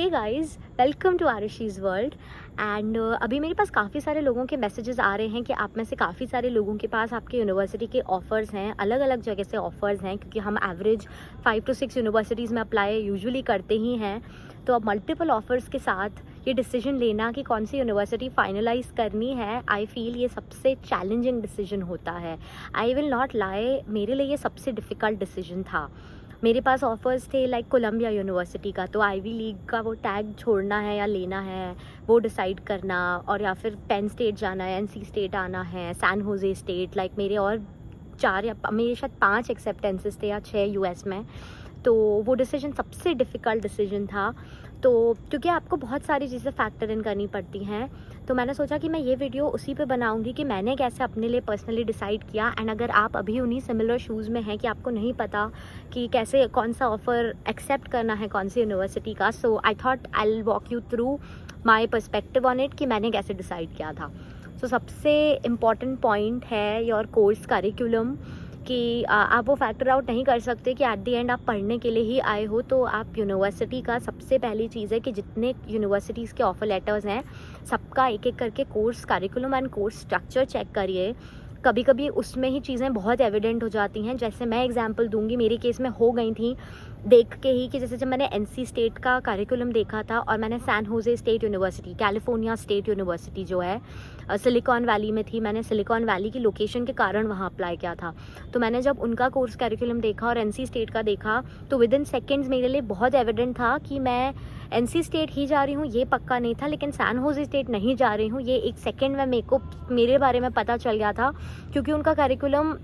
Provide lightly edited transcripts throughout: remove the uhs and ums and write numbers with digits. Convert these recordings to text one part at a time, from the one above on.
Hey guys, welcome to आरुषि's world. And अभी मेरे पास काफ़ी सारे लोगों के मैसेजेस आ रहे हैं कि आप में से काफ़ी सारे लोगों के पास आपके यूनिवर्सिटी के ऑफ़र्स हैं, अलग अलग जगह से ऑफ़र्स हैं, क्योंकि हम एवरेज 5 to 6 यूनिवर्सिटीज़ में अप्लाई यूजुअली करते ही हैं। तो अब मल्टीपल ऑफ़र्स के साथ ये डिसीजन लेना कि कौन सी यूनिवर्सिटी फाइनलाइज़ करनी है, आई फील ये सबसे चैलेंजिंग डिसीजन होता है। आई विल नॉट लाई, मेरे लिए ये सबसे डिफ़िकल्ट डिसीजन था। मेरे पास ऑफ़र्स थे लाइक कोलंबिया यूनिवर्सिटी का, तो आईवी लीग का वो टैग छोड़ना है या लेना है वो डिसाइड करना, और या फिर पेन स्टेट जाना है, एनसी स्टेट आना है, सैन होजे स्टेट, लाइक मेरे और 4 या मेरे शायद 5 एक्सेप्टेंसेस थे या 6 यूएस में। तो वो डिसीजन सबसे डिफ़िकल्ट डिसीजन था। तो क्योंकि आपको बहुत सारी चीज़ें फैक्टर इन करनी पड़ती हैं, तो मैंने सोचा कि मैं ये वीडियो उसी पे बनाऊंगी कि मैंने कैसे अपने लिए पर्सनली डिसाइड किया। एंड अगर आप अभी उन्हीं सिमिलर शूज़ में हैं कि आपको नहीं पता कि कैसे कौन सा ऑफ़र एक्सेप्ट करना है कौन सी यूनिवर्सिटी का, so I thought I will walk you through my perspective on it कि मैंने कैसे डिसाइड किया था। सो सबसे इम्पॉर्टेंट पॉइंट है योर कोर्स करिकुलम, कि आप वो फैक्टर आउट नहीं कर सकते कि एट द एंड आप पढ़ने के लिए ही आए हो। तो आप यूनिवर्सिटी का सबसे पहली चीज़ है कि जितने यूनिवर्सिटीज़ के ऑफ़र लेटर्स हैं सबका एक एक करके course curriculum and course structure check करिए। कभी कभी उसमें ही चीज़ें बहुत एविडेंट हो जाती हैं, जैसे मैं एग्जांपल दूंगी, मेरे केस में हो गई थी देख के ही कि जैसे जब मैंने एनसी स्टेट का करिकुलम देखा था और मैंने San Jose State University, California State University जो है सिलिकॉन वैली में थी, मैंने सिलिकॉन वैली की लोकेशन के कारण वहाँ अप्लाई किया था। तो मैंने जब उनका कोर्स करिकुलम देखा और एनसी स्टेट का देखा तो विद इन सेकेंड्स मेरे लिए बहुत एविडेंट था कि मैं एनसी स्टेट ही जा रही हूँ, ये पक्का नहीं था, लेकिन सैन होजे स्टेट नहीं जा रही हूँ, ये एक सेकेंड में मेरे बारे में पता चल गया था, क्योंकि उनका करिकुलम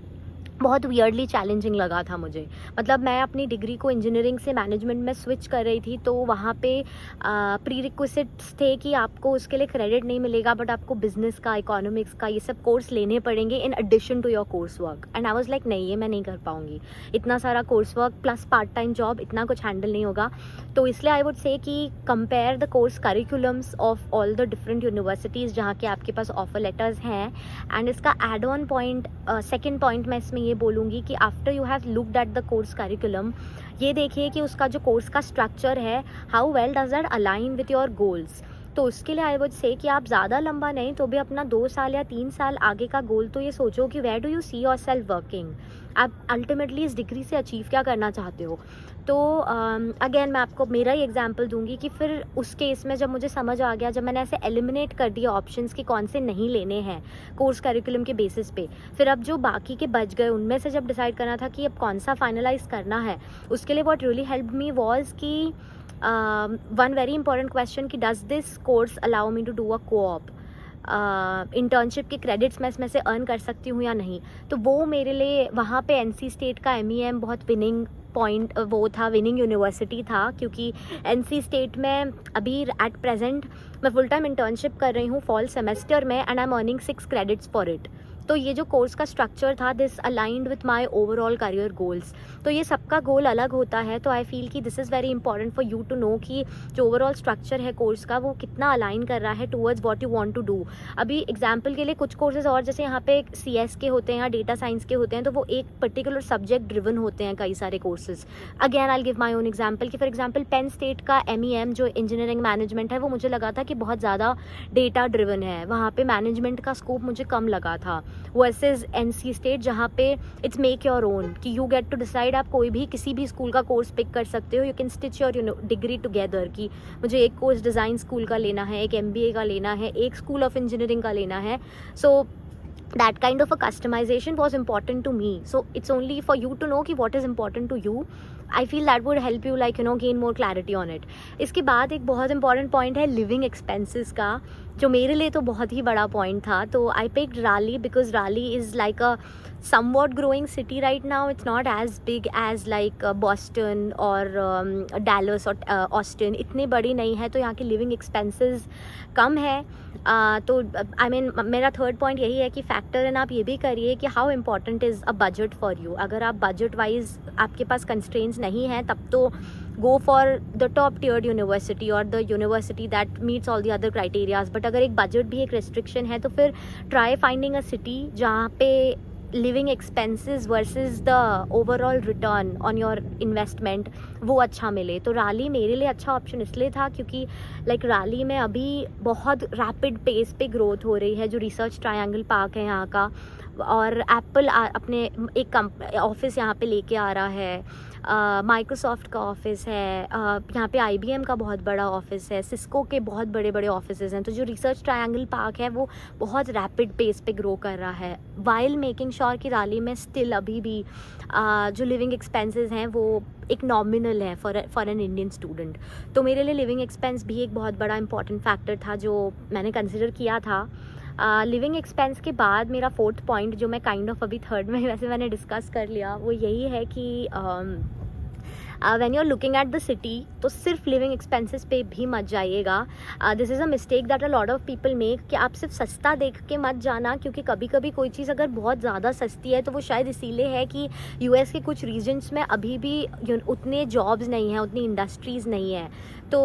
बहुत वियर्डली चैलेंजिंग लगा था मुझे। मतलब मैं अपनी डिग्री को इंजीनियरिंग से मैनेजमेंट में स्विच कर रही थी, तो वहाँ पे प्री रिक्विजिट्स थे कि आपको उसके लिए क्रेडिट नहीं मिलेगा, बट आपको बिजनेस का, इकोनॉमिक्स का, ये सब कोर्स लेने पड़ेंगे in addition to your course work. And I was like नहीं, ये मैं नहीं कर पाऊँगी, इतना सारा course work plus part time job, इतना कुछ हैंडल नहीं होगा। तो इसलिए आई वुड से कि compare the course curriculums of all the different universities जहाँ के आपके पास ऑफर लेटर्स हैं। एंड इसका add on point, second point मैं इसमें ये बोलूँगी कि after you have looked at the course curriculum, ये देखिए कि उसका जो कोर्स का स्ट्रक्चर है, how well does that align with your goals. तो उसके लिए आई वुड से कि आप ज़्यादा लंबा नहीं तो भी अपना 2 साल या 3 साल आगे का गोल तो ये सोचो कि where do you see yourself working, आप अल्टीमेटली इस डिग्री से अचीव क्या करना चाहते हो। तो अगेन मैं आपको मेरा ही एग्जांपल दूंगी कि फिर उस केस में जब मुझे समझ आ गया, जब मैंने ऐसे एलिमिनेट कर दिया ऑप्शंस कि कौन से नहीं लेने हैं कोर्स करिकुलम के बेसिस पे, फिर अब जो बाकी के बच गए उनमें से जब डिसाइड करना था कि अब कौन सा फाइनलाइज करना है, उसके लिए what really helped me was कि वन वेरी इंपॉर्टेंट क्वेश्चन कि does this course allow me to do a co-op, internship के क्रेडिट्स मैं इसमें से अर्न कर सकती हूँ या नहीं। तो वो मेरे लिए वहाँ पे एनसी स्टेट का MEM बहुत विनिंग पॉइंट वो था, विनिंग यूनिवर्सिटी था, क्योंकि एनसी स्टेट में अभी एट प्रेजेंट मैं फुल टाइम इंटर्नशिप कर रही हूँ फॉल सेमेस्टर में, and I am earning 6 credits for it. तो ये जो कोर्स का स्ट्रक्चर था, this aligned with my overall career goals. तो ये सबका गोल अलग होता है, तो आई फील कि this is very important for you to know कि जो ओवरऑल स्ट्रक्चर है कोर्स का वो कितना अलाइन कर रहा है towards what you want to do. अभी एग्जांपल के लिए कुछ कोर्सेज और जैसे यहाँ पे CS के होते हैं या डेटा साइंस के होते हैं, तो वो एक पर्टिकुलर सब्जेक्ट ड्रिवन होते हैं कई सारे courses. Again I will give my own example कि फॉर एग्जांपल पेन स्टेट का MEM जो इंजीनियरिंग मैनेजमेंट है, वो मुझे लगा था कि बहुत ज़्यादा डेटा ड्रिवन है, वहाँ पे मैनेजमेंट का स्कोप मुझे कम लगा था, वर्सेज NC स्टेट जहाँ पे इट्स मेक योर ओन, कि यू गेट टू डिसाइड, आप कोई भी किसी भी स्कूल का कोर्स पिक कर सकते हो, you can stitch your degree together, कि मुझे एक कोर्स डिज़ाइन स्कूल का लेना है, एक MBA का लेना है, एक स्कूल ऑफ इंजीनियरिंग का लेना है। सो that kind of a customization was important to me, so it's only for you to know कि what is important to you. I feel that would help you like gain more clarity on it. इसके बाद एक बहुत important point है living expenses का, जो मेरे लिए तो बहुत ही बड़ा point था। तो I picked Raleigh because Raleigh is like a somewhat growing city right now. It's not as big as like Boston or Dallas or Austin, इतनी बड़ी नहीं है, तो यहाँ की living expenses कम है। तो आई मीन मेरा थर्ड पॉइंट यही है कि फैक्टर इन आप ये भी करिए कि how important is a budget for you. अगर आप बजट वाइज आपके पास कंस्ट्रेंट्स नहीं हैं, तब तो go for the top tiered university और the university that meets all the other criterias. But अगर एक बजट भी एक रेस्ट्रिक्शन है, तो फिर ट्राई फाइंडिंग अ सिटी जहाँ पे living expenses versus the overall return on your investment वो अच्छा मिले। तो राली मेरे लिए अच्छा ऑप्शन इसलिए था क्योंकि लाइक राली में अभी बहुत रैपिड पेस पे ग्रोथ हो रही है। जो रिसर्च ट्रायंगल पार्क है यहाँ का, और एप्पल अपने एक ऑफिस यहाँ पे लेके आ रहा है, माइक्रोसॉफ्ट का ऑफिस है, यहाँ पे IBM का बहुत बड़ा ऑफिस है, सिस्को के बहुत बड़े बड़े ऑफिसेज हैं। तो जो रिसर्च ट्रायंगल पार्क है वो बहुत रैपिड पेस पे ग्रो कर रहा है, वाइल मेकिंग श्योर कि राली में स्टिल अभी भी जो लिविंग एक्सपेंसेस हैं वो एक नॉमिनल है फॉर एन इंडियन स्टूडेंट। तो मेरे लिए लिविंग एक्सपेंस भी एक बहुत बड़ा इंपॉर्टेंट फैक्टर था जो मैंने कंसिडर किया था। लिविंग एक्सपेंस के बाद मेरा फोर्थ पॉइंट जो मैं काइंड ऑफ अभी थर्ड में वैसे मैंने डिस्कस कर लिया, वो यही है कि when you are looking at the city तो सिर्फ लिविंग एक्सपेंसेस पे भी मत जाइएगा। This is a mistake that a lot of people make कि आप सिर्फ सस्ता देख के मत जाना, क्योंकि कभी कभी कोई चीज़ अगर बहुत ज़्यादा सस्ती है तो वो शायद इसीलिए है कि US के कुछ रीजन्स में अभी भी उतने जॉब्स नहीं हैं, उतनी इंडस्ट्रीज़ नहीं है। तो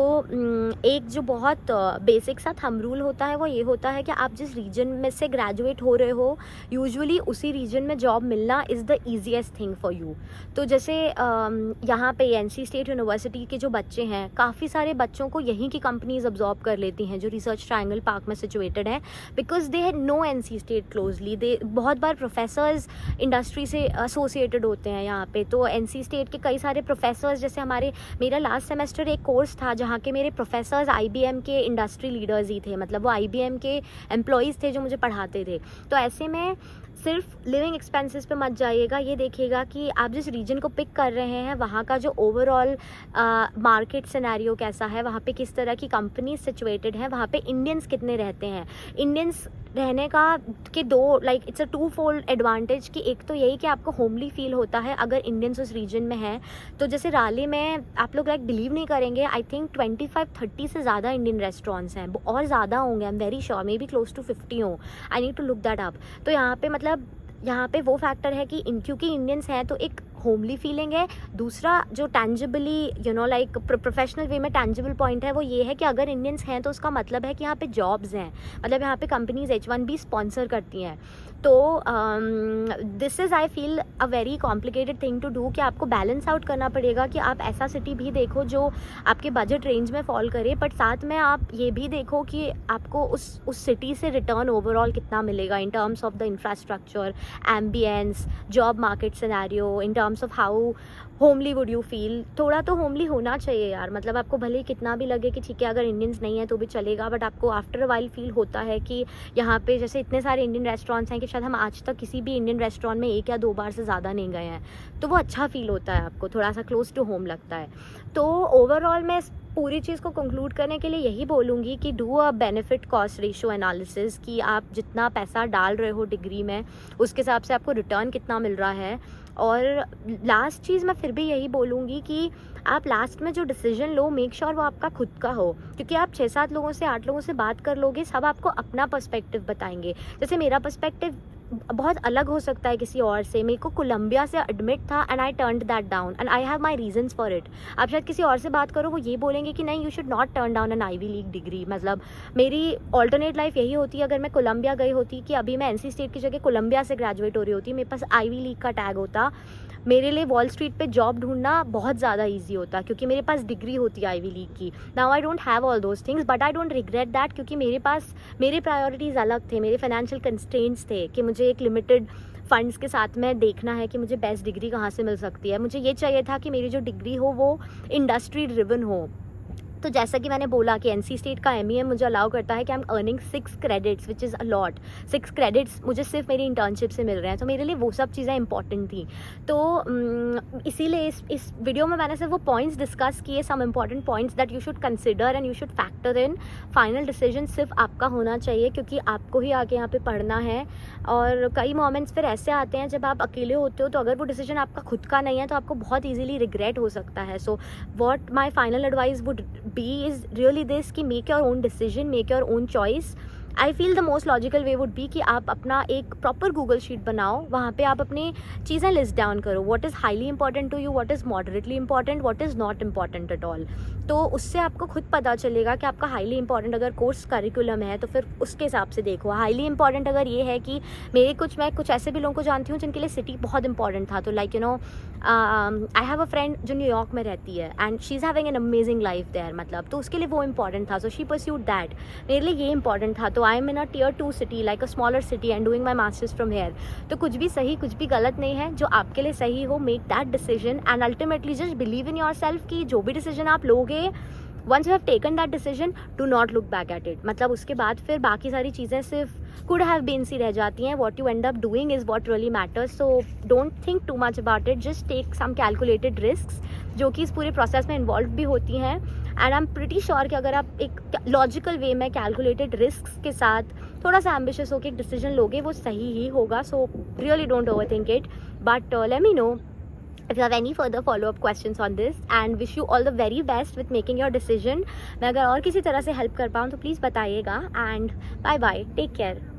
एक जो बहुत बेसिक सा थंब रूल होता है वो ये होता है कि आप जिस रीजन में से ग्रेजुएट हो रहे हो यूजुअली उसी रीजन में जॉब मिलना is the easiest thing for you. तो जैसे यहाँ पे NC स्टेट यूनिवर्सिटी के जो बच्चे हैं, काफ़ी सारे बच्चों को यहीं की कंपनीज अब्जॉर्ब कर लेती हैं जो रिसर्च ट्रायंगल पार्क में सिचुएटेड है, because they had no NC state closely. They बहुत बार प्रोफेसर्स इंडस्ट्री से एसोसिएटेड होते हैं यहाँ पे। तो NC स्टेट के कई सारे प्रोफेसर्स, जैसे मेरा लास्ट सेमेस्टर एक कोर्स था जहाँ के मेरे प्रोफेसर्स IBM के इंडस्ट्री लीडर्स ही थे, मतलब वो IBM के एम्प्लॉयज़ थे जो मुझे पढ़ाते थे। तो ऐसे में सिर्फ लिविंग एक्सपेंसेस पे मत जाइएगा, ये देखिएगा कि आप जिस रीजन को पिक कर रहे हैं वहाँ का जो ओवरऑल मार्केट सिनेरियो कैसा है, वहाँ पे किस तरह की कंपनी सिचुएटेड है, वहाँ पे इंडियंस कितने रहते हैं। इंडियंस रहने का के दो like it's a two fold advantage कि एक तो यही कि आपको होमली फील होता है अगर इंडियंस उस रीजन में हैं। तो जैसे राली में आप लोग लाइक बिलीव नहीं करेंगे, आई थिंक 25-30 से ज़्यादा इंडियन रेस्टोरेंट्स हैं, और ज़्यादा होंगे, I am very sure, maybe close to 50 हो, I need to look that up. तो यहाँ पे मतलब यहाँ पे वो फैक्टर है कि क्योंकि इंडियंस हैं तो एक होमली फीलिंग है। दूसरा जो टैंजिबली लाइक प्रोफेशनल वे में टैंजिबल पॉइंट है वो ये है कि अगर इंडियंस हैं तो उसका मतलब है कि यहाँ पे जॉब्स हैं, मतलब यहाँ पे कंपनीज H1B स्पॉन्सर करती हैं। तो this is I feel a very complicated thing to do कि आपको बैलेंस आउट करना पड़ेगा कि आप ऐसा सिटी भी देखो जो आपके बजट रेंज में फॉल करे, बट साथ में आप ये भी देखो कि आपको उस सिटी से रिटर्न ओवरऑल कितना मिलेगा in terms of the infrastructure, ambience, job market scenario, in terms of how homely would you feel. थोड़ा तो होमली होना चाहिए यार, मतलब आपको भले ही कितना भी लगे कि ठीक है अगर इंडियंस नहीं है तो भी चलेगा, बट आपको आफ्टर अ वाइल फील होता है कि यहाँ पे जैसे इतने सारे इंडियन रेस्टोरेंट्स हैं कि शायद हम आज तक किसी भी इंडियन रेस्टोरेंट में 1 या 2 बार से ज़्यादा नहीं गए हैं, तो वो अच्छा फील होता है, आपको थोड़ा सा क्लोज टू होम लगता है। तो ओवरऑल मैं पूरी चीज़ को कंक्लूड करने के लिए यही बोलूँगी कि do a benefit cost ratio analysis, कि आप जितना पैसा डाल रहे हो डिग्री में उसके हिसाब से आपको रिटर्न कितना मिल रहा है। और लास्ट चीज़ मैं फिर भी यही बोलूँगी कि आप लास्ट में जो डिसीजन लो मेक श्योर वो आपका खुद का हो, क्योंकि आप 6-7 लोगों से 8 लोगों से बात कर लोगे, सब आपको अपना पर्सपेक्टिव बताएंगे। जैसे मेरा पर्सपेक्टिव बहुत अलग हो सकता है किसी और से। मेरे को कोलंबिया से एडमिट था and I turned that down and I have my reasons for it. आप शायद किसी और से बात करो, वो ये बोलेंगे कि नहीं you should not turn down an Ivy League degree. मतलब मेरी ऑल्टरनेट लाइफ यही होती अगर मैं कोलंबिया गई होती कि अभी मैं NC स्टेट की जगह कोलंबिया से ग्रेजुएट हो रही होती, मेरे पास आईवी लीग का टैग होता, मेरे लिए वॉल स्ट्रीट पे जॉब ढूंढना बहुत ज़्यादा ईजी होता क्योंकि मेरे पास डिग्री होती आईवी लीग की। Now I don't have all those things but I don't regret that, क्योंकि मेरे प्रायोरिटीज़ अलग थे, मेरे फाइनेंशियल कंस्ट्रेंट्स थे कि मुझे एक लिमिटेड फंड्स के साथ में देखना है कि मुझे बेस्ट डिग्री कहाँ से मिल सकती है। मुझे ये चाहिए था कि मेरी जो डिग्री हो वो इंडस्ट्री ड्रिवन हो। तो जैसा कि मैंने बोला कि NC स्टेट का MEM मुझे अलाउ करता है कि आई am earning 6 credits which is a lot. 6 credits मुझे सिर्फ मेरी इंटर्नशिप से मिल रहे हैं, तो मेरे लिए वो सब चीज़ें इंपॉर्टेंट थी। तो इसीलिए इस वीडियो में मैंने सिर्फ वो पॉइंट्स डिस्कस किए, some important points that you should consider and you should factor in. Final decision सिर्फ आपका होना चाहिए क्योंकि आपको ही आगे यहाँ पे पढ़ना है। और कई मोमेंट्स फिर ऐसे आते हैं जब आप अकेले होते हो, तो अगर वो डिसीजन आपका खुद का नहीं है तो आपको बहुत ईजिली रिग्रेट हो सकता है। So what my final advice would be is really this कि make your own decision, make your own choice I feel the most logical way would be कि आप अपना एक प्रॉपर गूगल शीट बनाओ, वहाँ पे आप अपनी चीज़ें लिस्ट डाउन करो, what is highly important to you, what is moderately important, what is not important at all. तो उससे आपको खुद पता चलेगा कि आपका हाईली इंपॉर्टेंट अगर कोर्स करिकुलम है तो फिर उसके हिसाब से देखो। हाईली इंपॉर्टेंट अगर ये है कि मैं कुछ ऐसे भी लोगों को जानती हूँ जिनके लिए सिटी बहुत इंपॉर्टेंट था, तो like you know I have a friend जो न्यूयॉर्क में रहती है and she is having an amazing life there, मतलब तो उसके लिए वो इंपॉर्टेंट था, सो शी परस्यूड दैट। मेरे लिए ये इंपॉर्टेंट था, तो I am in a tier 2 city, like a smaller city and doing my masters from here. तो कुछ भी सही कुछ भी गलत नहीं है, जो आपके लिए सही हो, make that decision and ultimately just believe in yourself कि जो भी डिसीजन आप लोगे, once you have taken that decision, do not look back at it. मतलब उसके बाद फिर बाकी सारी चीज़ें सिर्फ could have been सी रह जाती हैं। what you end up doing is what really matters, so don't think too much about it, just take some calculated risks जो कि इस पूरे प्रोसेस में इन्वॉल्व भी होती हैं। And I am pretty sure कि अगर आप एक लॉजिकल वे में कैलकुलेटेड रिस्क के साथ थोड़ा सा एम्बिशियस होकर एक डिसीजन लोगे, वो सही ही होगा। So really don't overthink it, but let me know if you have any further follow-up questions on this, and wish you all the very best with making your decision। मैं अगर और किसी तरह से हेल्प कर पाऊँ तो प्लीज़ बताइएगा, and bye bye, take care.